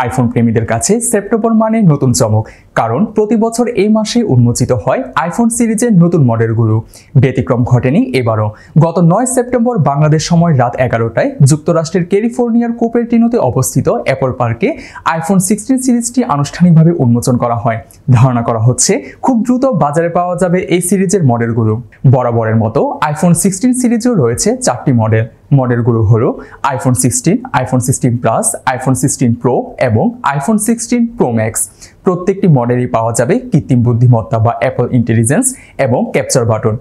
IPhone প্রেমীদের কাছে September মানে নতুন চমক, কারণ প্রতি বছর এই মাসে উন্মোচিত হয় আইফোন সিরিজের নতুন মডেলগুলো। ব্যতিক্রম ঘটেনি এবারও। গত 9 সেপ্টেম্বর বাংলাদেশ সময় রাত 11টায় যুক্তরাষ্ট্রের ক্যালিফোর্নিয়ার কুপারটিনোতে অবস্থিত অ্যাপল পার্কে আইফোন 16 সিরিজটি আনুষ্ঠানিকভাবে উন্মোচন করা হয়। ধারণা করা হচ্ছে খুব দ্রুত বাজারে পাওয়া যাবে এই সিরিজের মডেলগুলো। বরাবরের মতো আইফোন 16 সিরিজেও রয়েছে 4টি মডেল। মডেলগুলো হলো iPhone 16, iPhone 16 plus, iPhone 16 pro এবং আইফোন 16 প্রো ম্যাক্স। প্রত্যেকটি মডেলই পাওয়া যাবে কৃত্রিম বুদ্ধিমত্তা বা অ্যাপল ইন্টেলিজেন্স এবং ক্যাপচার বাটন।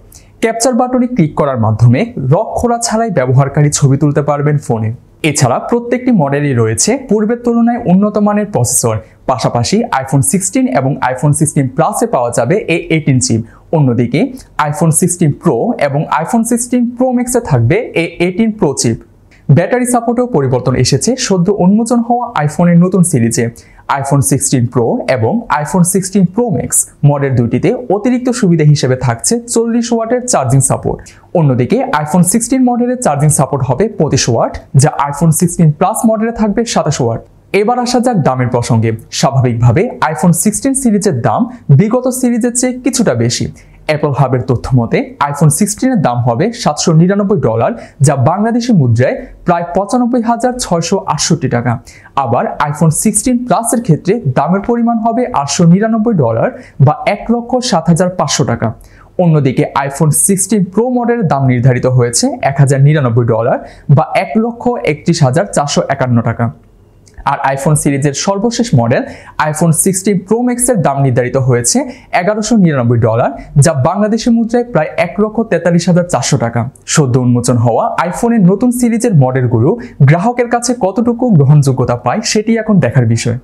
ক্যাপচার বাটনে ক্লিক করার মাধ্যমে লক খোলা ছাড়াই ব্যবহারকারী ছবি তুলতে পারবেন ফোনে। এছাড়া প্রত্যেকটি মডেলই রয়েছে পূর্বের তুলনায় উন্নত মানের প্রসেসর। পাশাপাশি আইফোন 16 এবং আইফোন 16 প্লাসে পাওয়া যাবে A18 চিপ। অন্যদিকে আইফোন 16 প্রো এবং আইফোন 16 প্রো ম্যাক্সে থাকবে A18 প্রো চিপ। ব্যাটারি সাপোর্টেও পরিবর্তন এসেছে সদ্য উন্মোচন হওয়া আইফোনের নতুন সিরিজে। আইফোন 16 প্রো এবং আইফোন 16 প্রো ম্যাক্স মডেল দুটিতে অতিরিক্ত সুবিধা হিসেবে থাকছে 40 ওয়াটের চার্জিং সাপোর্ট। অন্যদিকে আইফোন 16 মডেলের চার্জিং সাপোর্ট হবে 25 ওয়াট, যা আইফোন 16 প্লাস মডেলে থাকবে 27 ওয়াট। এবার আসা যাক দামের প্রসঙ্গে। স্বাভাবিকভাবে আইফোন 16 সিরিজের দাম বিগত সিরিজের চেয়ে কিছুটা বেশি। অ্যাপল হাবের তথ্য মতে আইফোন 16 এর দাম হবে $799, যা বাংলাদেশি মুদ্রায় প্রায় 95,668 টাকা। আবার আইফোন 16 প্লাসের ক্ষেত্রে দামের পরিমাণ হবে $899 বা 1,07,500 টাকা। অন্যদিকে আইফোন 16 প্রো মডেলের দাম নির্ধারিত হয়েছে $1,099 বা 1,31,451 টাকা। আর আইফোন সিরিজের সর্বশেষ মডেল আইফোন 16 প্রো ম্যাক্সের দাম নির্ধারিত হয়েছে $1,199, যা বাংলাদেশি মুদ্রায় প্রায় 1,43,400 টাকা। সদ্য উন্মোচন হওয়া আইফোনের নতুন সিরিজের মডেলগুলো গ্রাহকের কাছে কতটুকু গ্রহণযোগ্যতা পায় সেটি এখন দেখার বিষয়।